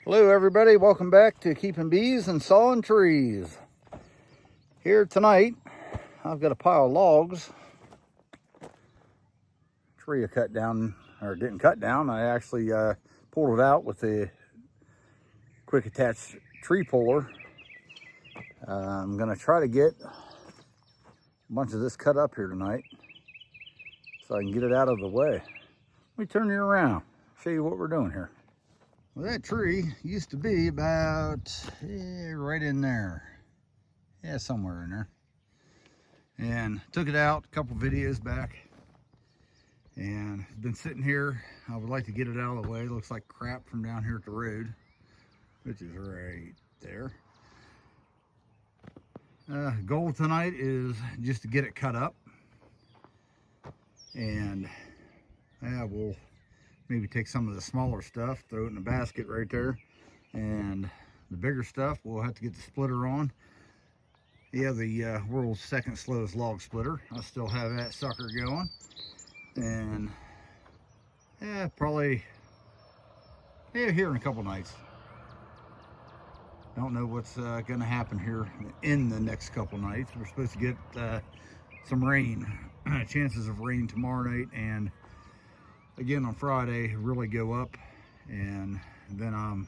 Hello everybody, welcome back to Keeping Bees and Sawing Trees. Here tonight, I've got a pile of logs. Tree I cut down, or didn't cut down, I actually pulled it out with the quick attach tree puller. I'm gonna try to get a bunch of this cut up here tonight so I can get it out of the way. Let me turn you around, show you what we're doing here. Well, that tree used to be about right in there. Yeah, somewhere in there. And took it out a couple videos back. And it's been sitting here. I would like to get it out of the way. It looks like crap from down here at the road, which is right there. Goal tonight is just to get it cut up. And we'll maybe take some of the smaller stuff, throw it in a basket right there, and the bigger stuff we'll have to get the splitter on. Yeah, the world's second slowest log splitter. I still have that sucker going, and probably here in a couple nights. Don't know what's gonna happen here in the next couple nights. We're supposed to get some rain, chances of rain tomorrow night, and again on Friday really go up, and then I'm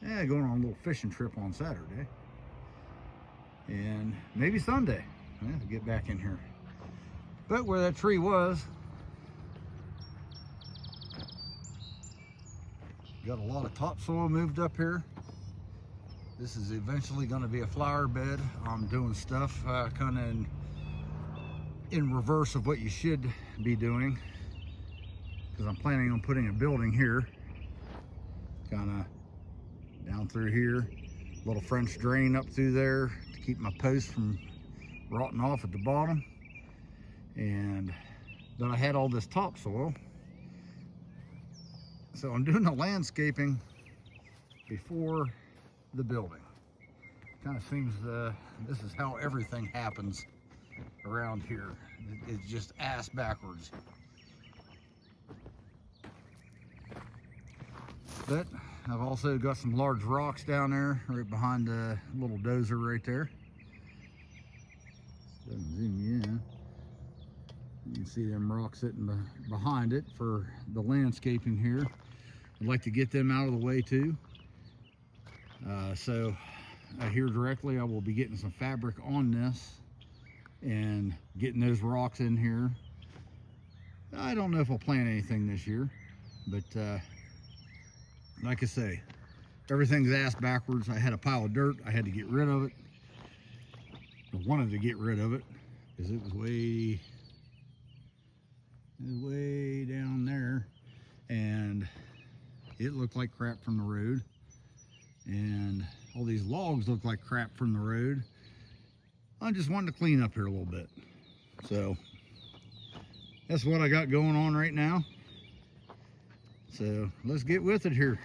going on a little fishing trip on Saturday, and maybe Sunday to get back in here. But where that tree was, got a lot of topsoil moved up here. This is eventually going to be a flower bed. I'm doing stuff kind of in reverse of what you should be doing, because I'm planning on putting a building here, kind of down through here, little French drain up through there to keep my posts from rotting off at the bottom. And then I had all this topsoil, so I'm doing the landscaping before the building. Kind of seems this is how everything happens around here. It's just ass backwards. But I've also got some large rocks down there right behind the little dozer right there. Doesn't zoom you in. You can see them rocks sitting behind it for the landscaping here. I'd like to get them out of the way too. So here directly I will be getting some fabric on this and getting those rocks in here. I don't know if I'll plant anything this year, but like I say, everything's ass backwards. I had a pile of dirt, I had to get rid of it. I wanted to get rid of it because it was way down there, and it looked like crap from the road, and all these logs look like crap from the road. I just wanted to clean up here a little bit. So that's what I got going on right now. So let's get with it here.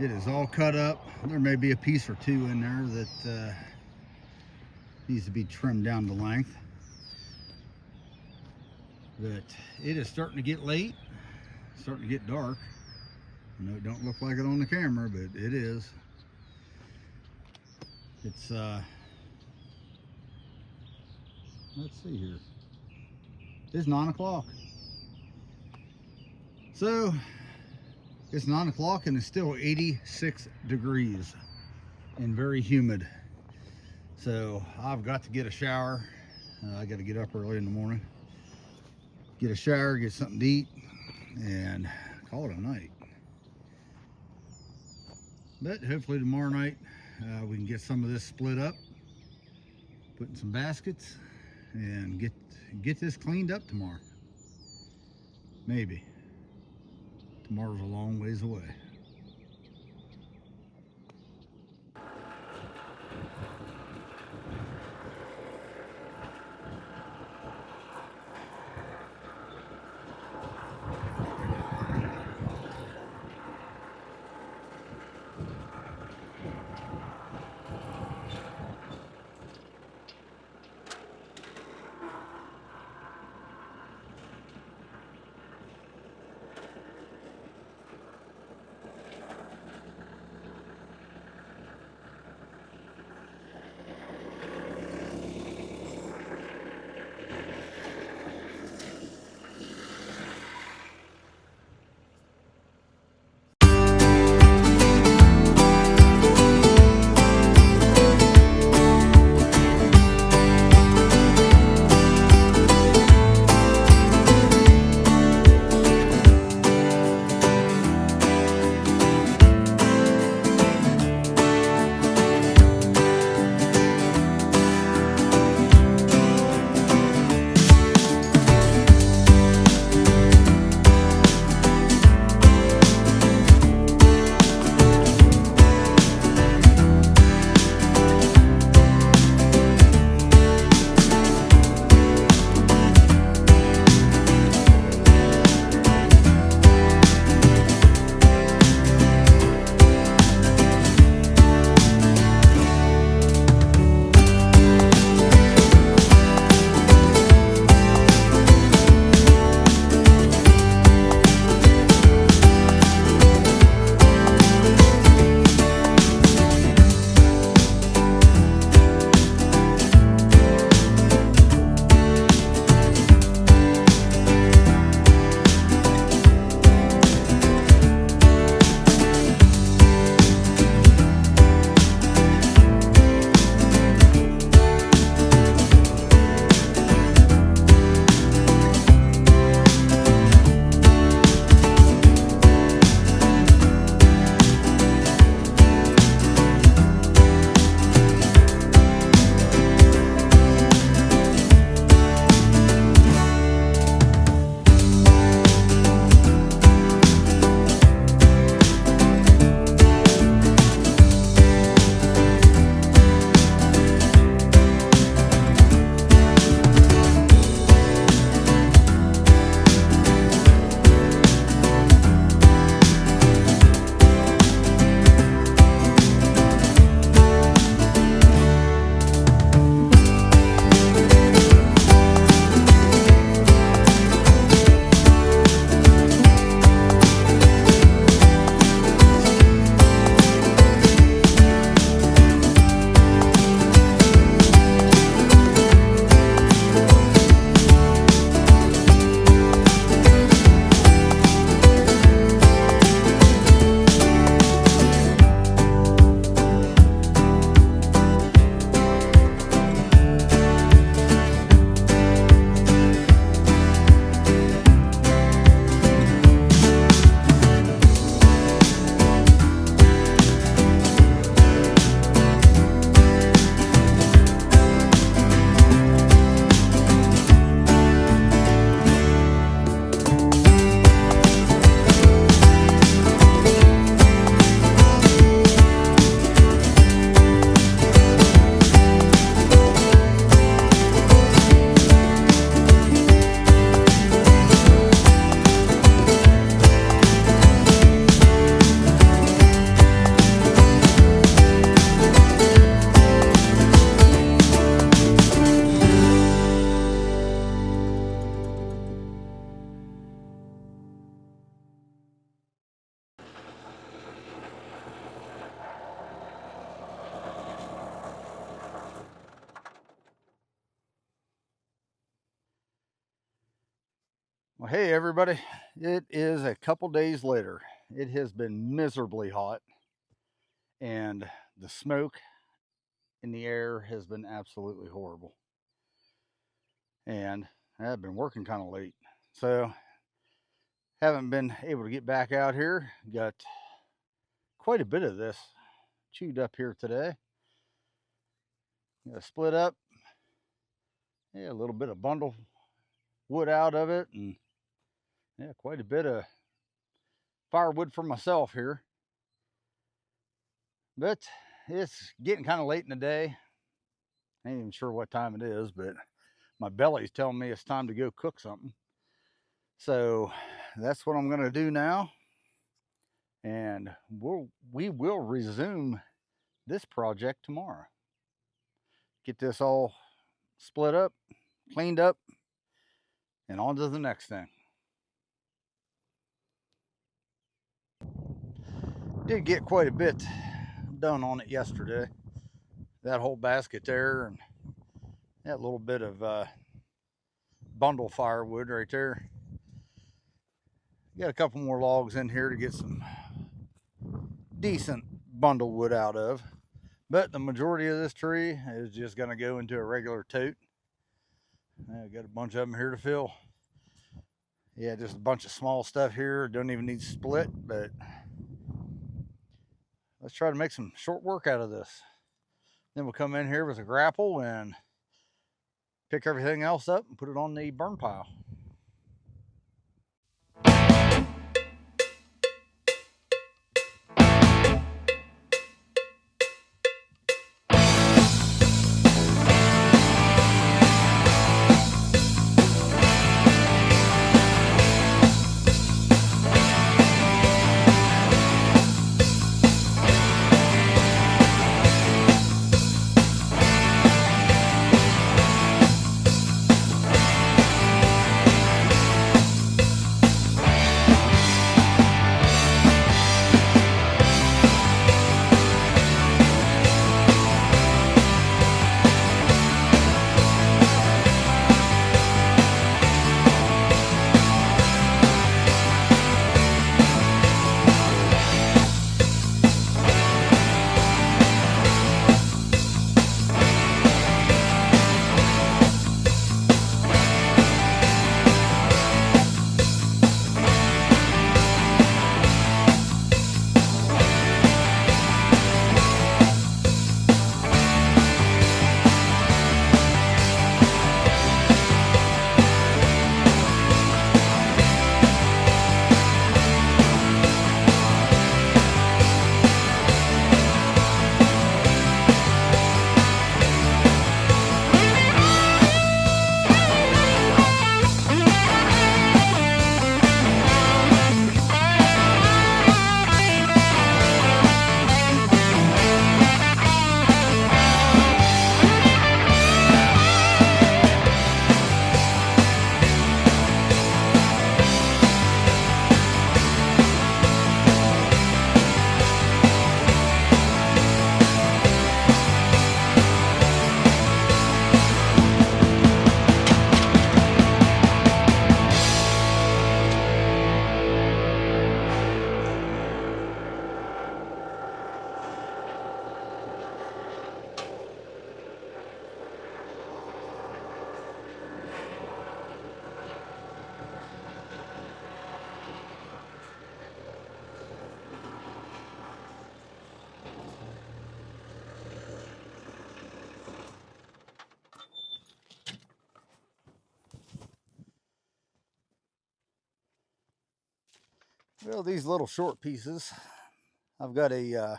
It is all cut up. There may be a piece or two in there that needs to be trimmed down to length. But it is starting to get late, starting to get dark. I know it don't look like it on the camera, but it is. It's let's see here. It's 9 o'clock. So it's 9 o'clock and it's still 86 degrees and very humid. So I've got to get a shower. I got to get up early in the morning, get a shower, get something to eat, and call it a night. But hopefully tomorrow night we can get some of this split up, put in some baskets, and get this cleaned up tomorrow. Maybe. Tomorrow's a long ways away. Well, hey everybody, it is a couple days later. It has been miserably hot, and the smoke in the air has been absolutely horrible. And I've been working kind of late, so haven't been able to get back out here. Got quite a bit of this chewed up here today. Got to split up, yeah, a little bit of bundle wood out of it, and yeah, quite a bit of firewood for myself here. But it's getting kind of late in the day. I ain't even sure what time it is, but my belly's telling me it's time to go cook something. So that's what I'm going to do now. And we will resume this project tomorrow. Get this all split up, cleaned up, and on to the next thing. Did get quite a bit done on it yesterday. That whole basket there, and that little bit of bundle firewood right there. Got a couple more logs in here to get some decent bundle wood out of. But the majority of this tree is just going to go into a regular tote. I've got a bunch of them here to fill. Yeah, just a bunch of small stuff here. Don't even need split, but let's try to make some short work out of this. Then we'll come in here with a grapple and pick everything else up and put it on the burn pile. Well, these little short pieces, I've got a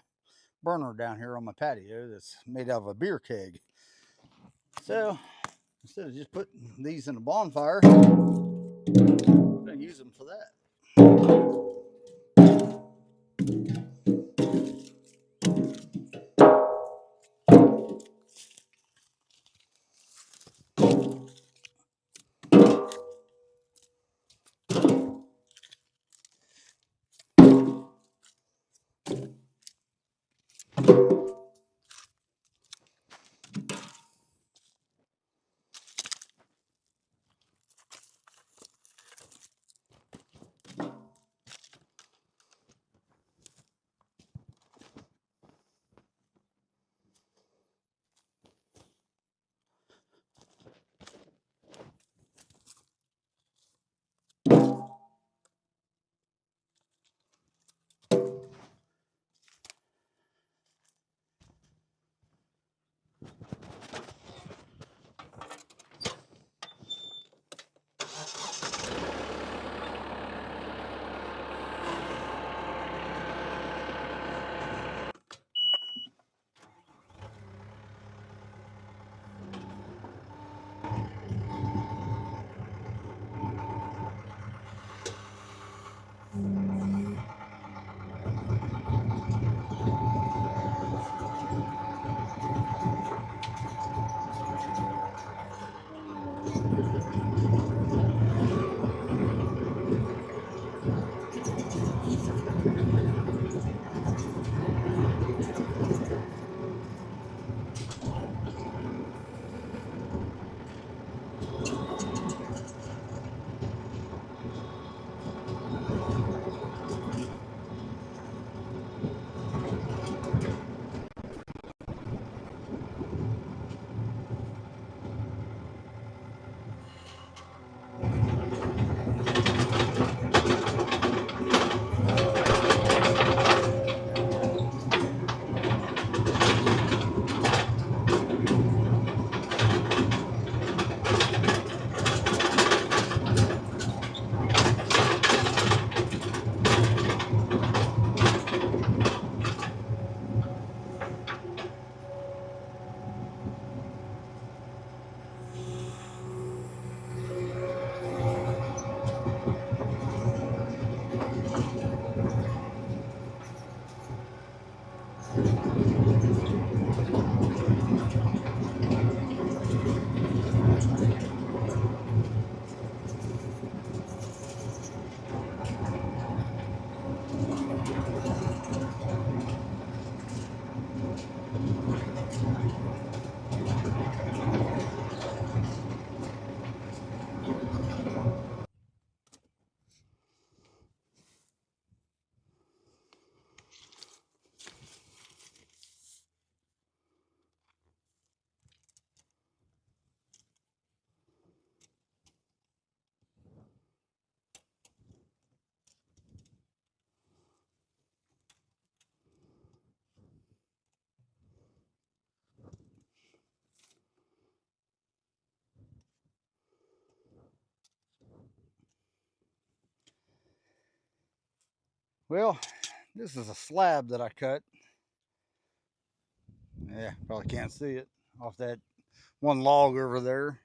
burner down here on my patio that's made out of a beer keg. So instead of just putting these in a bonfire, I'm going to use them for that. Well, this is a slab that I cut. Yeah, probably can't see it off that one log over there.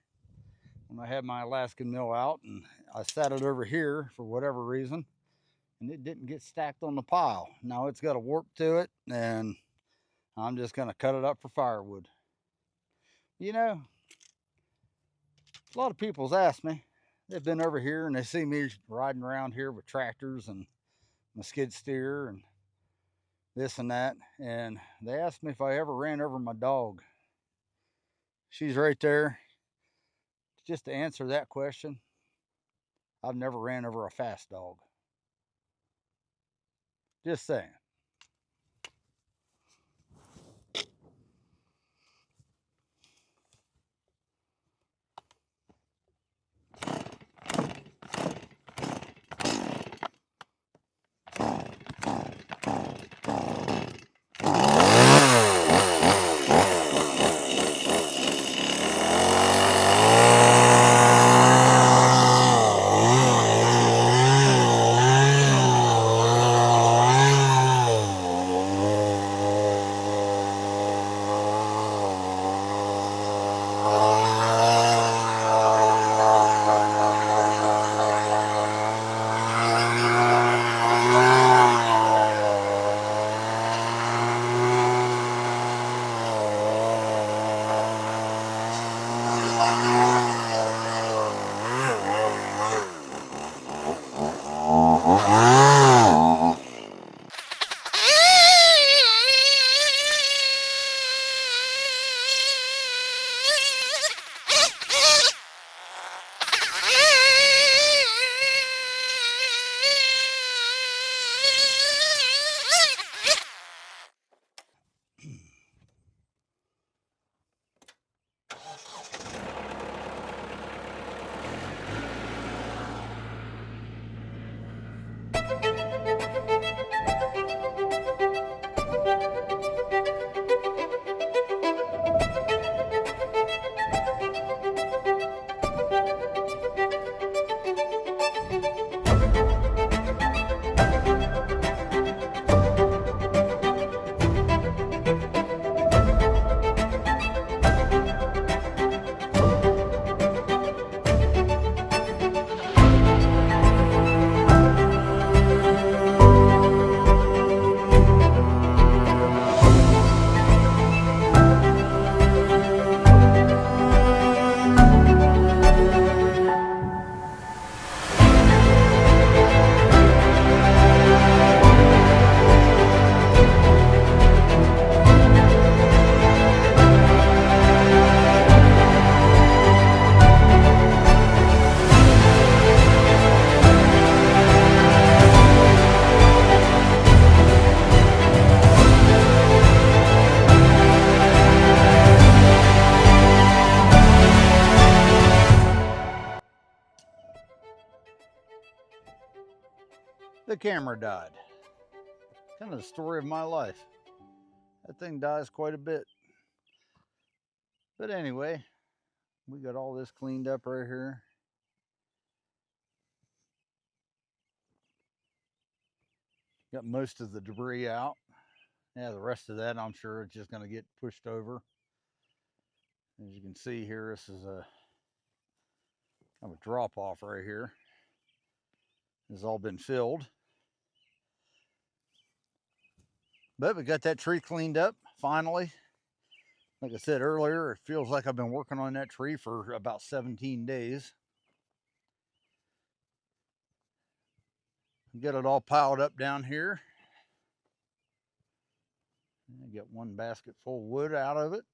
When I had my Alaskan mill out, and I sat it over here for whatever reason, and it didn't get stacked on the pile. Now it's got a warp to it, and I'm just going to cut it up for firewood. You know, a lot of people's asked me. They've been over here and they see me riding around here with tractors and my skid steer and this and that, and they asked me if I ever ran over my dog. She's right there. Just to answer that question, I've never ran over a fast dog. Just saying. The camera died. Kind of the story of my life. That thing dies quite a bit. But anyway, we got all this cleaned up right here. Got most of the debris out. Yeah, the rest of that I'm sure it's just going to get pushed over. As you can see here, this is a kind of a drop off right here. This has all been filled. But we got that tree cleaned up finally. Like I said earlier, it feels like I've been working on that tree for about 17 days. Get it all piled up down here. I get one basket full of wood out of it.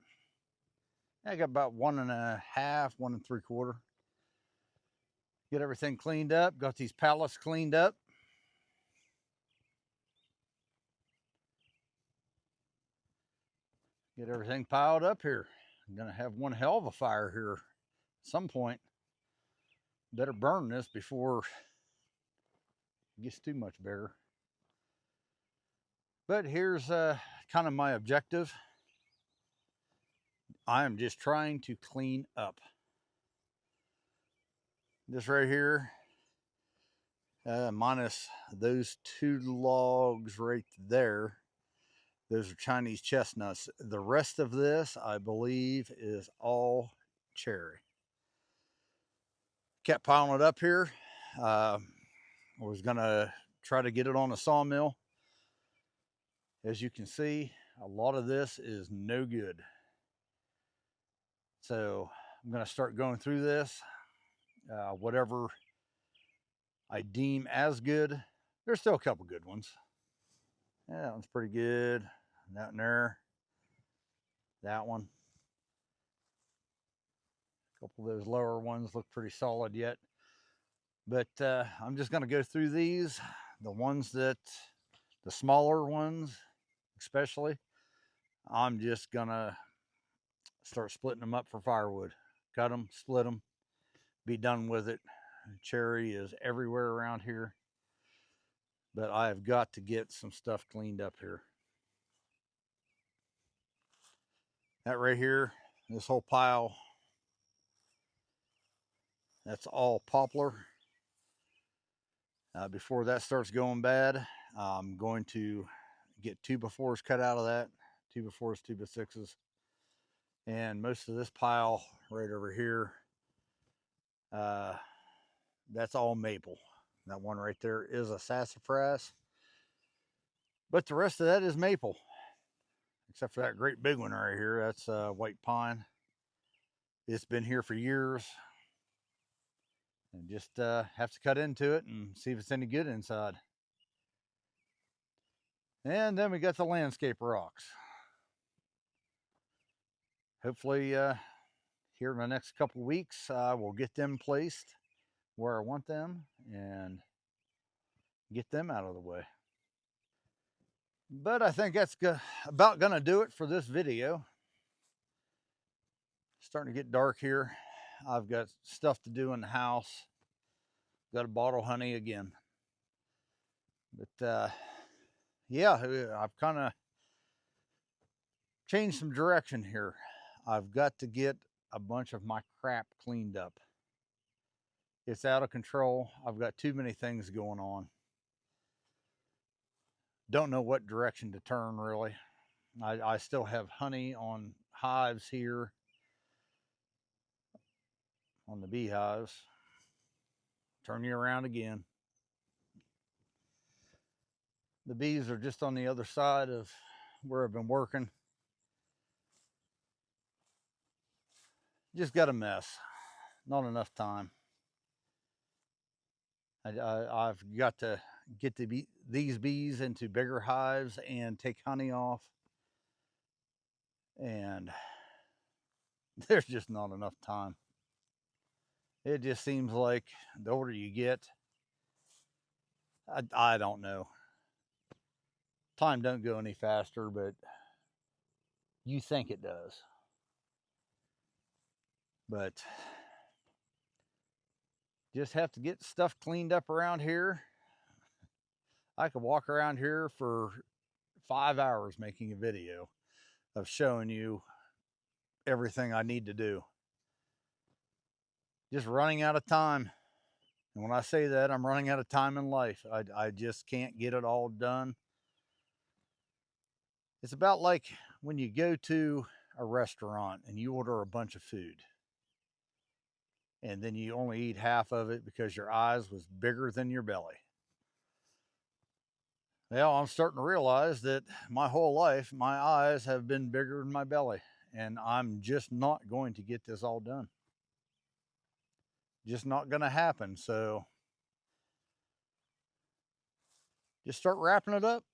I got about 1.5, 1 3/4. Get everything cleaned up. Got these pallets cleaned up. Get everything piled up here. I'm gonna have one hell of a fire here at some point. Better burn this before it gets too much bigger. But here's kind of my objective. I am just trying to clean up. This right here minus those 2 logs right there. Those are Chinese chestnuts. The rest of this, I believe, is all cherry. Kept piling it up here. I was gonna try to get it on a sawmill. As you can see, a lot of this is no good. So I'm gonna start going through this. Whatever I deem as good. There's still a couple good ones. Yeah, that one's pretty good. That one there. That one. A couple of those lower ones look pretty solid yet. But I'm just going to go through these. The smaller ones especially, I'm just going to start splitting them up for firewood. Cut them, split them, be done with it. Cherry is everywhere around here. But I have got to get some stuff cleaned up here. That right here, this whole pile, that's all poplar. Before that starts going bad, I'm going to get 2x4s cut out of that. 2x4s, 2x6s. And most of this pile right over here, that's all maple. That one right there is a sassafras. But the rest of that is maple. Except for that great big one right here. That's white pine. It's been here for years. And just have to cut into it and see if it's any good inside. And then we got the landscape rocks. Hopefully here in the next couple weeks, we'll get them placed where I want them and get them out of the way. But I think that's about gonna do it for this video. Starting to get dark here. I've got stuff to do in the house. Got to bottle honey again. But yeah, I've kind of changed some direction here. I've got to get a bunch of my crap cleaned up. It's out of control. I've got too many things going on. Don't know what direction to turn, really. I still have honey on hives here, on the beehives. Turn you around again. The bees are just on the other side of where I've been working. Just got a mess. Not enough time. I've got to get these bees into bigger hives and take honey off. And there's just not enough time. It just seems like the older you get, I don't know. Time don't go any faster, but you think it does. But just have to get stuff cleaned up around here. I could walk around here for 5 hours making a video of showing you everything I need to do. Just running out of time. And when I say that, I'm running out of time in life. I just can't get it all done. It's about like when you go to a restaurant and you order a bunch of food. And then you only eat half of it because your eyes was bigger than your belly. Well, I'm starting to realize that my whole life, my eyes have been bigger than my belly. And I'm just not going to get this all done. Just not going to happen. So just start wrapping it up.